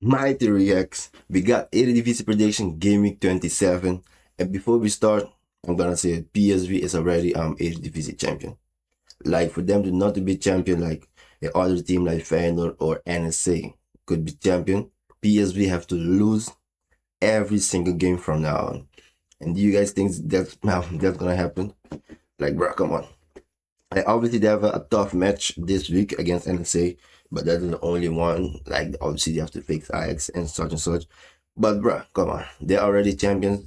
Mighty Reacts. We got Eredivisie prediction Gameweek 27. And before we start, I'm gonna say PSV is already Eredivisie champion. Like for them to not to be champion like the other team like Feyenoord or NSA could be champion, PSV have to lose every single game from now on. And do you guys think that's gonna happen? Like bro, come on. Like obviously they have a tough match this week against NSA, but that's the only one. Like obviously they have to fix Ajax and such and such. But bruh, come on, they're already champions.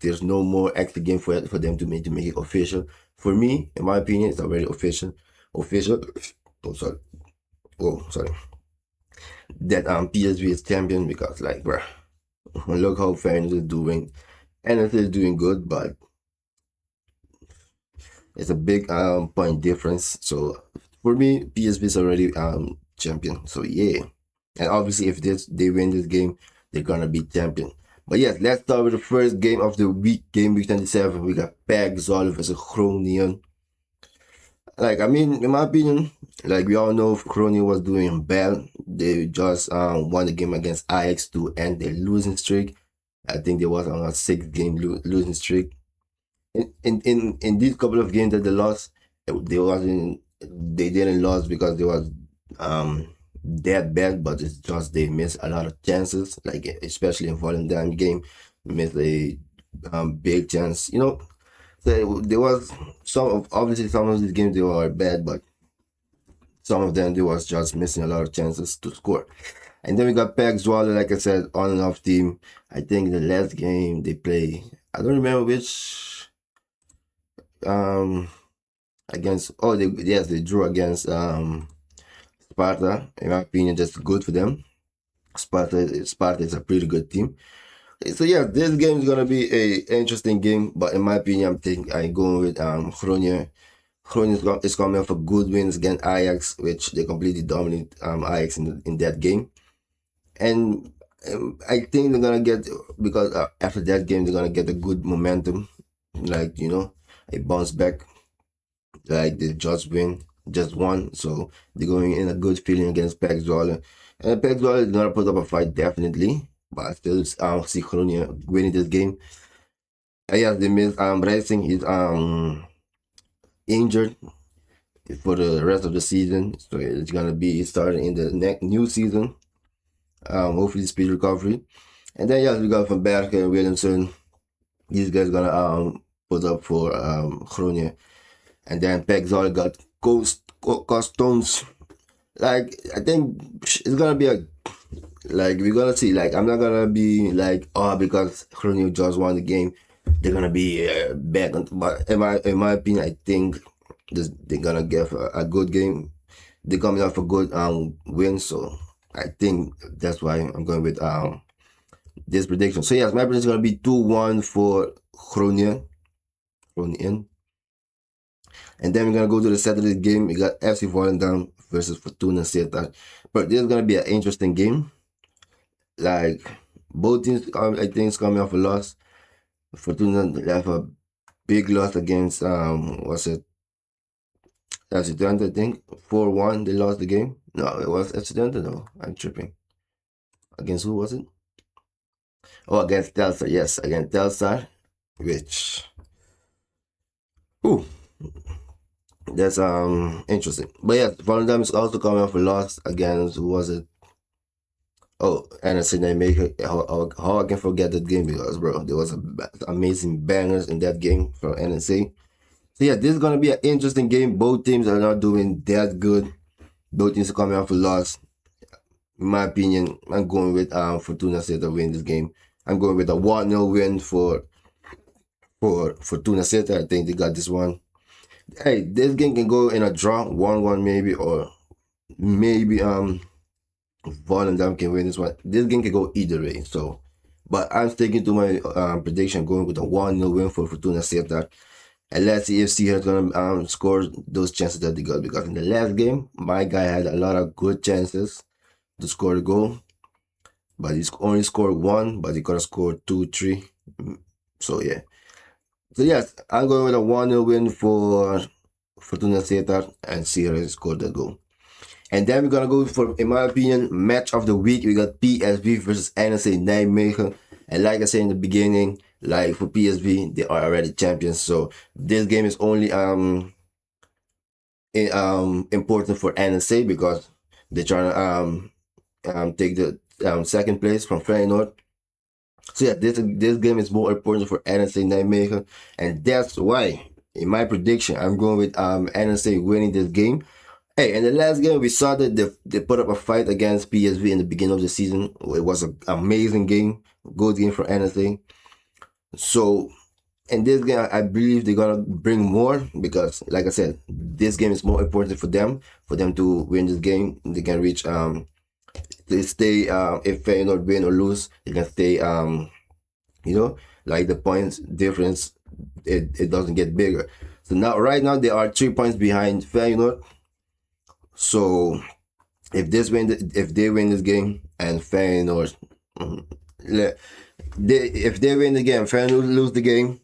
There's no more extra game for them to make it official. For me, in my opinion, it's already official. Official. Oh sorry. Oh sorry. That PSV is champion because like bruh, look how Feyenoord is doing. NSA is doing good, but it's a big point difference. So for me, PSV is already champion. So yeah, and obviously if they win this game, they're gonna be champion. But yes, let's start with the first game of the week, game week 27. We got PEC Zwolle versus Groningen. Like I mean, in my opinion, like we all know, Groningen was doing bad. They just won the game against Ajax to end their losing streak. I think they was on a 6-game losing streak. In these couple of games that they lost, they didn't lose because they was that bad, but it's just they missed a lot of chances, like especially in Volendam game, missed a big chance. So there was obviously some of these games they were bad, but some of them they was just missing a lot of chances to score. And then we got PEC Zwolle, like I said, on and off team. I think the last game they play, I don't remember which um against they drew against Sparta. In my opinion, that's good for them. Sparta is a pretty good team. So yeah, this game is gonna be a interesting game, but in my opinion, I'm going with Groningen. Groningen is coming off a good wins against Ajax, which they completely dominate Ajax in that game. And I think they're gonna get, because after that game they're gonna get a good momentum, like a bounce back, like they just won, so they're going in a good feeling against PEC Zwolle. And PEC Zwolle is gonna put up a fight definitely, but I still see Groningen winning this game. Yeah, they miss Racing is injured for the rest of the season, so it's gonna be starting in the next new season. Hopefully speed recovery. And then yeah, we got Van Bergen and Williamson. These guys gonna put up for Groningen. And then PEC Zwolle got Customs. Like I think it's gonna be we're gonna see. Like I'm not gonna be like, oh, because Groningen just won the game, they're gonna be back. But in my opinion, I think they're gonna give a good game. They're coming off a good win, so I think that's why I'm going with this prediction. So yes, my prediction is gonna be 2-1 for Groningen. Groningen. And then we're gonna go to the Saturday game. We got FC Volendam versus Fortuna Sittard. But this is gonna be an interesting game. Like both teams, I think, is coming off a loss. Fortuna have a big loss against what's it? FC Twente, I think 4-1. They lost the game. No, it was FC Twente. No, I'm tripping. Against who was it? Oh, against Telstar. Yes, against Telstar. Which, ooh, that's interesting. But yeah, Volendam is also coming off a loss against, who was it? Oh, and I said, how I can forget that game, because bro, there was amazing bangers in that game from NSA. So yeah, this is gonna be an interesting game. Both teams are not doing that good. Both teams are coming off a loss. In my opinion, I'm going with Fortuna Sittard win this game. I'm going with a 1-0 win for Fortuna Sittard. I think they got this one. Hey, this game can go in a draw, 1-1 maybe, or maybe Volendam can win this one. This game can go either way. So, but I'm sticking to my prediction, going with a 1-0 win for Fortuna Sittard. And let's see if Seahawks is gonna score those chances that they got, because in the last game, my guy had a lot of good chances to score the goal, but he's only scored one, but he could have scored 2, 3. So yeah. So yes, I'm going with a 1-0 win for Fortuna Sittard, and Seahawks scored that goal. And then we're gonna go for, in my opinion, match of the week. We got PSV versus NEC Nijmegen. And like I said in the beginning, like for PSV, they are already champions. So this game is only important for NEC because they're trying to take the second place from Feyenoord. So yeah, this game is more important for NEC Nijmegen, and that's why, in my prediction, I'm going with NEC winning this game. Hey, in the last game, we saw that they put up a fight against PSV in the beginning of the season. It was an amazing game, good game for NEC. So in this game, I believe they're gonna bring more because, like I said, this game is more important for them. For them to win this game, they can reach they stay if Feyenoord win or lose, they can stay like the points difference, it doesn't get bigger. So now right now they are 3 points behind Feyenoord. So if if they win this game and Feyenoord if they win the game, Feyenoord lose the game,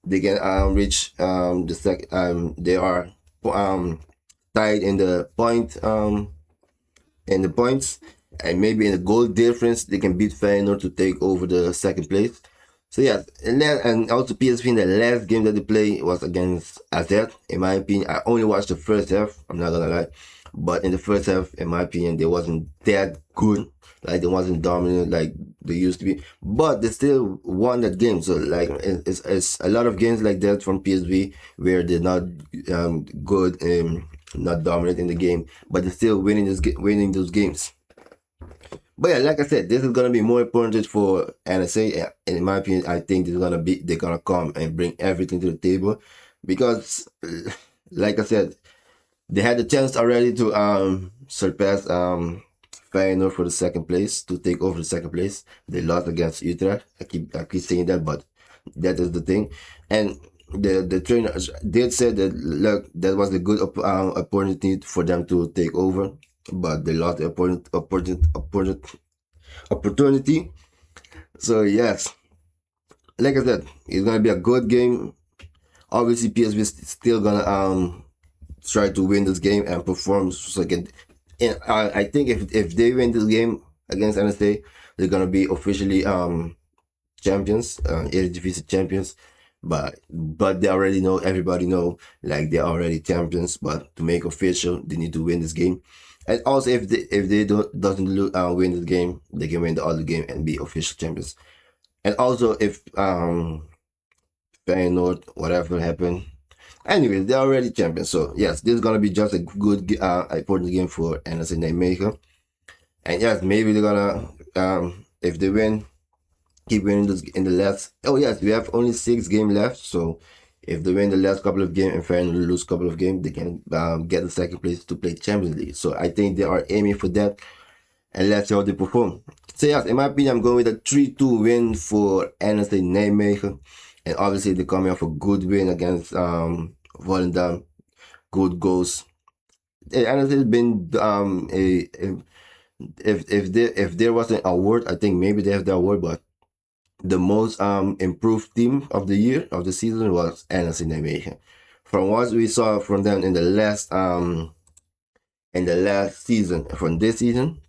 they can reach the second they are tied in the points, and maybe in the goal difference they can beat Feyenoord to take over the second place. So yeah, and also PSV in the last game that they played was against AZ. In my opinion, I only watched the first half, I'm not gonna lie, but in the first half, in my opinion, they wasn't that good. Like they wasn't dominant like they used to be, but they still won that game. So like it's a lot of games like that from PSV where they're not good and not dominant in the game, but they're still winning those games. But yeah, like I said, this is gonna be more important for NSA. And in my opinion, I think they're gonna come and bring everything to the table because, like I said, they had the chance already to surpass Feyenoord for the second place, to take over the second place. They lost against Utrecht. I keep saying that, but that is the thing. And the trainer did say that, look, that was a good opportunity for them to take over, but they lost the opportunity. So yes, like I said, it's gonna be a good game. Obviously, PSV is still gonna try to win this game and perform so I think if they win this game against NSA, they're gonna be officially champions, Eredivisie champions. But they already know, everybody know, like they're already champions. But to make official, they need to win this game. And also, if they doesn't win this game, they can win the other game and be official champions. And also, if Feyenoord, whatever happened, anyways, they're already champions. So yes, this is gonna be just a good important game for NSA Nijmegen. And yes, maybe they're gonna if they win, keep winning this in the last. Oh yes, we have only 6 games left. So if they win the last couple of games and Feyenoord lose a couple of games, they can get the second place to play Champions League. So I think they are aiming for that, and let's see how they perform. So yes, in my opinion, I'm going with a 3-2 win for NSA Nijmegen. And obviously they're coming off a good win against Volendam. Good goals. NSA has been if there was an award, I think maybe they have the award, but the most improved team of the year, of the season, was NSC Nijmegen. From what we saw from them in the last season, from this season,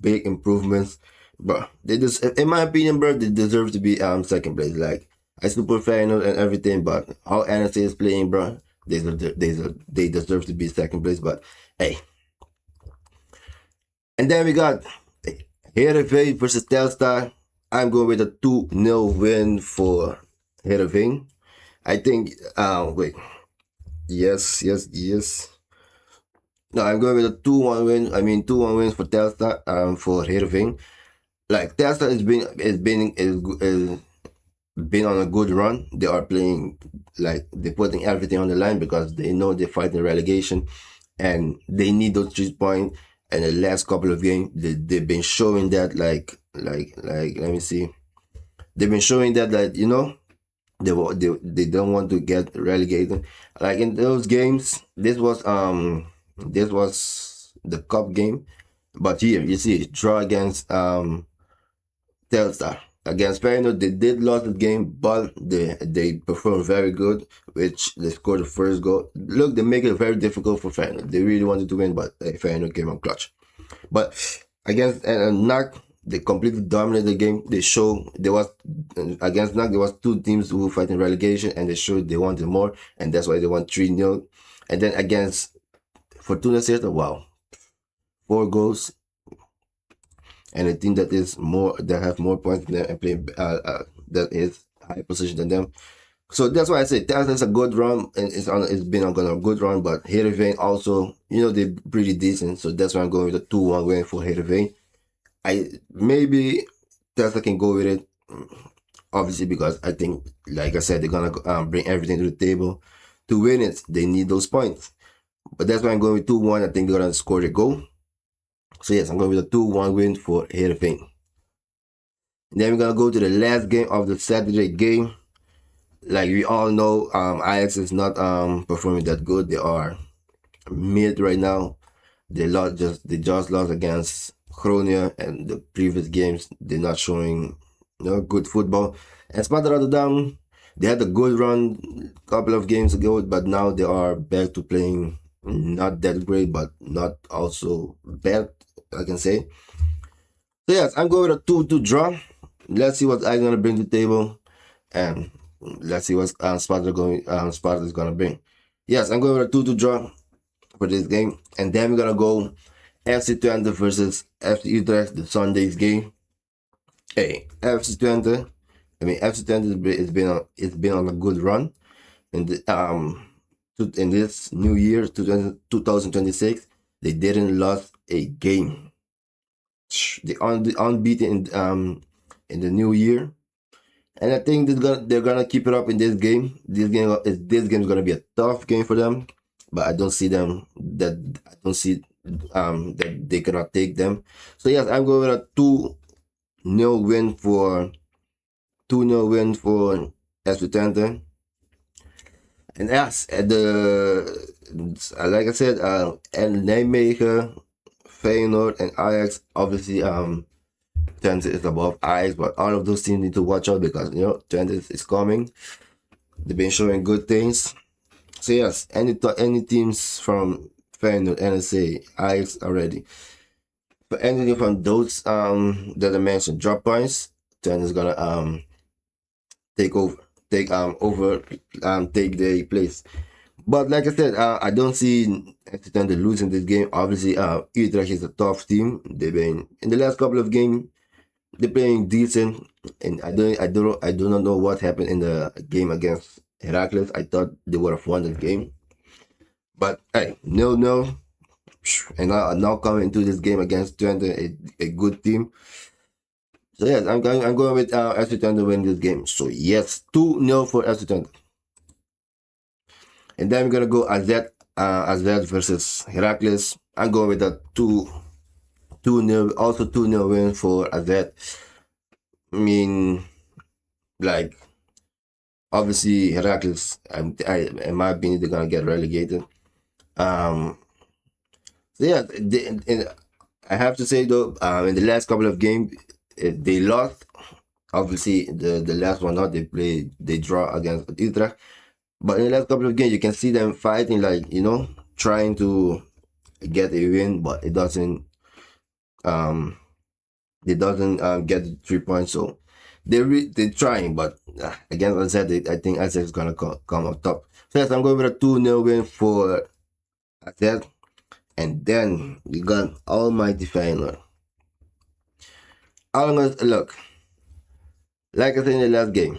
big improvements. Bro, they just, in my opinion, bro, they deserve to be second place. Like, I super Feyenoord and everything, but how NSC is playing, bro, they deserve to be second place. But hey, and then we got Heerenveen versus Telstar. I'm going with a 2-0 win for Heerenveen. I think, wait. Yes. No, I'm going with a 2-1 win. 2-1 wins for Telstar, for Heerenveen. Like, Telstar has been on a good run. They are playing, like, they're putting everything on the line because they know they're fighting relegation and they need those 3 points. And the last couple of games, they've been showing that, like, let me see. They've been showing that, they don't want to get relegated. Like in those games, this was the cup game, but here you see draw against Telstar. against Feyenoord, they did lose the game, but they performed very good, which they scored the first goal. Look, they make it very difficult for Feyenoord. They really wanted to win, but Feyenoord came on clutch. But against NAC, they completely dominated the game. They showed there was against NAC there was two teams who were fighting relegation, and they showed they wanted more, and that's why they won 3-0. And then against Fortuna Sittard, wow, 4 goals, and a team that is more that have more points than them and play that is high position than them. So that's why I say that's a good run, and it's been on a good run. But Heerenveen also, they're pretty decent. So that's why I'm going with a 2-1 win for Heerenveen. Maybe Tesla can go with it, obviously, because I think, like I said, they're gonna bring everything to the table to win it. They need those points, but that's why I'm going with 2-1. I think they're gonna score a goal. So yes, I'm going with a 2-1 win for Heerenveen. And then we're gonna go to the last game of the Saturday game. Like we all know, Ajax is not performing that good. They are mid right now. They just lost against Groningen, and the previous games they're not showing good football. And Sparta Rotterdam, they had a good run a couple of games ago, but now they are back to playing not that great, but not also bad, I can say. So yes, I'm going with a 2-2 draw. Let's see what I'm gonna bring to the table, and let's see what Sparta is gonna bring. Yes, I'm going with a 2-2 draw for this game, and then we're gonna go FC Twente versus FC Utrecht, the Sunday's game. Hey, FC Twente it's been on a good run, and in this new year 2026 they didn't lose a game. They unbeaten in the new year, and I think they're gonna keep it up in this game. This game is gonna be a tough game for them, but I don't see that they cannot take them. So yes, I'm going with a 2-0 win for FC Twente. And yes, like I said, and Nijmegen, Feyenoord, and Ajax, obviously Twente is above Ajax, but all of those teams need to watch out because Twente is coming. They've been showing good things. So yes, any teams from Feyenoord, NSA, Ajax already. But anything from those that I mentioned, drop points, Twente is gonna take their place. But like I said, I don't see Twente losing this game. Obviously, Utrecht is a tough team. They've been in the last couple of games. They're playing decent, and I do not know what happened in the game against Heracles. I thought they would have won the game, but hey, no. And now coming into this game against Twente, a good team. So yes, I'm going with FC Twente to win this game. So yes, 2-0 for FC Twente. And then we're gonna go AZ versus Heracles. I'm going with a 2-0, also 2-0 win for AZ. I mean, like, obviously Heracles, in my opinion, they're gonna get relegated. So yeah, I have to say though, in the last couple of games, they lost. Obviously, the last one out, they draw against Utrecht. But in the last couple of games, you can see them fighting, like, trying to get a win, but it doesn't get the 3 points. So they're trying, but again, as I said, I think AZ is gonna come up top. So yes, I'm going with a 2-0 win for AZ. And then we got Almighty Feyenoord. Look, like I said in the last game,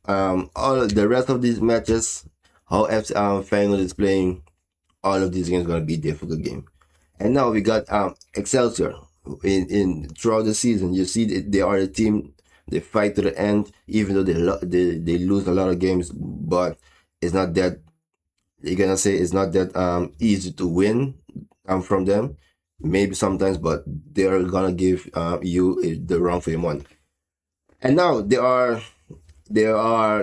all the rest of these matches, how Feyenoord is playing, all of these games are gonna be a difficult game. And now we got Excelsior. In throughout the season, you see they are a team. They fight to the end, even though they lose a lot of games. But it's not that you're gonna say it's not that easy to win from them. Maybe sometimes, but they're gonna give you the run for your money. And now they are now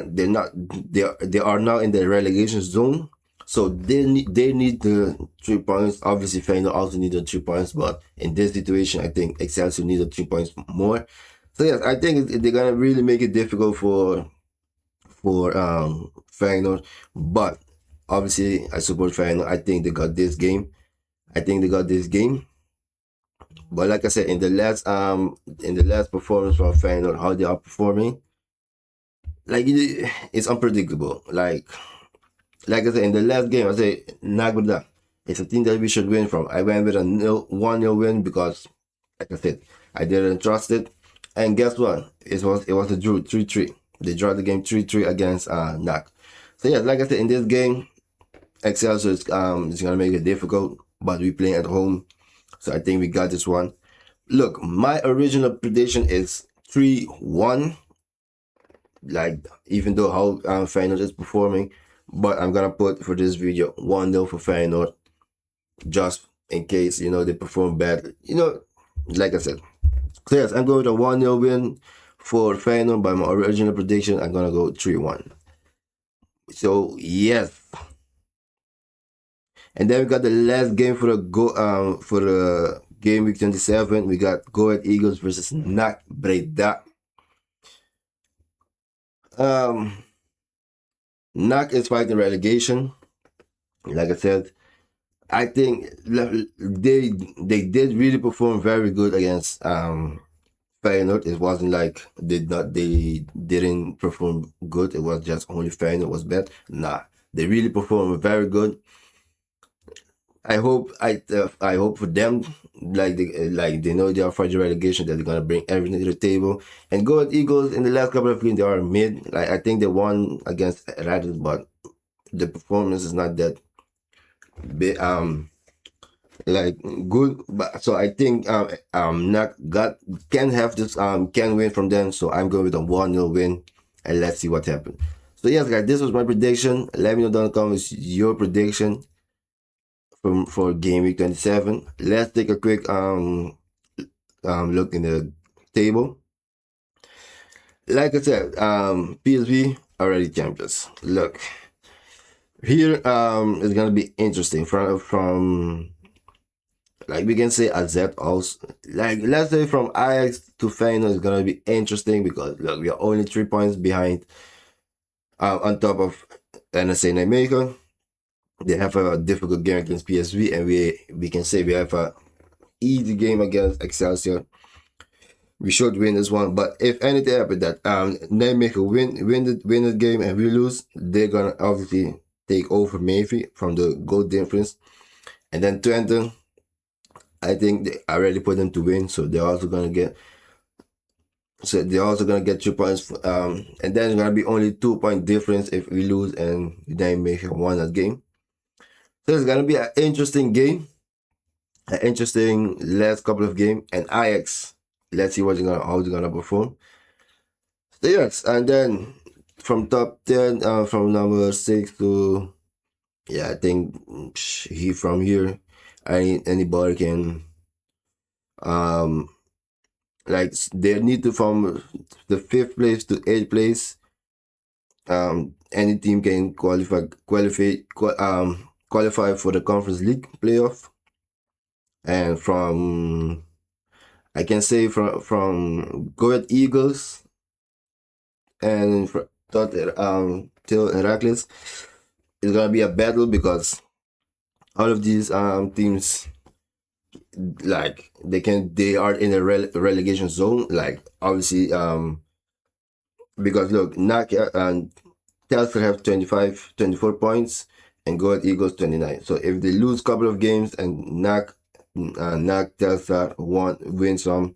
in the relegation zone. So they need the 3 points. Obviously, Feyenoord also need the 3 points, but in this situation, I think Excelsior need the 3 points more. So yes, I think they're gonna really make it difficult for Feyenoord, but obviously I support Feyenoord. I think they got this game. I think they got this game. But like I said, in the last performance from Feyenoord, how they are performing, like it's unpredictable. Like I said, in the last game, I say Nagoda. It's a team that we should win from. I went with a 1-0 win because, like I said, I didn't trust it. And guess what? It was a draw 3-3. They drew the game 3-3 against NAC. So yeah, like I said, in this game, Excelsior is gonna make it difficult, but we playing at home, so I think we got this one. Look, my original prediction is 3-1. Like, even though how Feyenoord is performing, but I'm gonna put for this video 1-0 for Feyenoord, just in case they perform bad. Like I said. So yes, I'm going with a 1-0 win for Feyenoord. By my original prediction, I'm gonna go 3-1. So yes. And then we got the last game for the game week 27. We got Go Ahead Eagles versus NAC Breda. NAC is fighting relegation. Like I said, I think they did really perform very good against Feyenoord. It wasn't like they didn't perform good. It was just only Feyenoord was bad. Nah, they really performed very good. I hope for them, they know they are fighting relegation, that they're gonna bring everything to the table. And Go Ahead Eagles, in the last couple of games they are mid. Like, I think they won against Eredivisie, but the performance is not that big, like good. But so I think not got can have this can win from them. So I'm going with a 1-0 win, and let's see what happens. So yes, guys, this was my prediction. Let me know down in the comments your prediction for game week 27. Let's take a quick look in the table. Like I said, PSV already champions. Look, here it's gonna be interesting from like, we can say AZ also. Like, let's say from Ajax to Feyenoord is gonna be interesting, because look, we are only 3 points behind on top of NSA Nijmegen. They have a difficult game against PSV, and we can say we have a easy game against Excelsior. We should win this one, but if anything happens that Nijmegen win the game and we lose, they're gonna obviously take over maybe from the goal difference. And then Twente, I think they already put them to win, so they're also gonna get 2 points. And then it's gonna be only 2-point difference if we lose and Nijmegen won that game. So it's gonna be an interesting game, an interesting last couple of games. And Ajax, let's see how they're gonna perform. So yes, and then from top 10, from number 6 to, yeah, I think from here, anybody can like, they need to, from the 5th place to 8th place. Any team can qualify for the Conference League playoff. And from, I can say, from Go Ahead Eagles and till Heracles, it's gonna be a battle, because all of these teams, like, they are in a relegation zone. Like, obviously, because look, NAC and Telstar have 24 points, and Go Ahead Eagles 29. So if they lose a couple of games and NAC Telstar win some,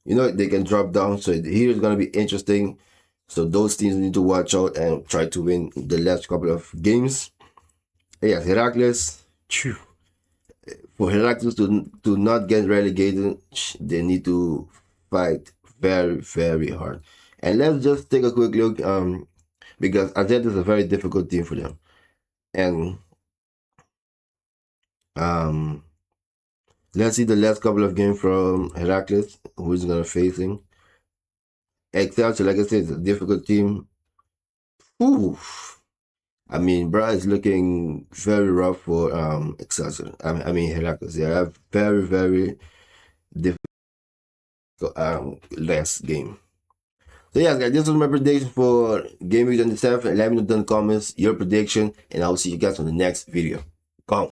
they can drop down. So here is gonna be interesting. So those teams need to watch out and try to win the last couple of games. Yeah, Heracles. For Heracles to not get relegated, they need to fight very, very hard. And let's just take a quick look, because AZ is a very difficult team for them. And let's see the last couple of games from Heracles, who is gonna facing. Excelsior, like I said, is a difficult team. Oof. I mean, bro, is looking very rough for Excelsior. I mean Heracles. They have very, very difficult. last game. So yeah, guys, this was my prediction for Game Week 27. Let me know down in the comments your prediction, and I will see you guys on the next video.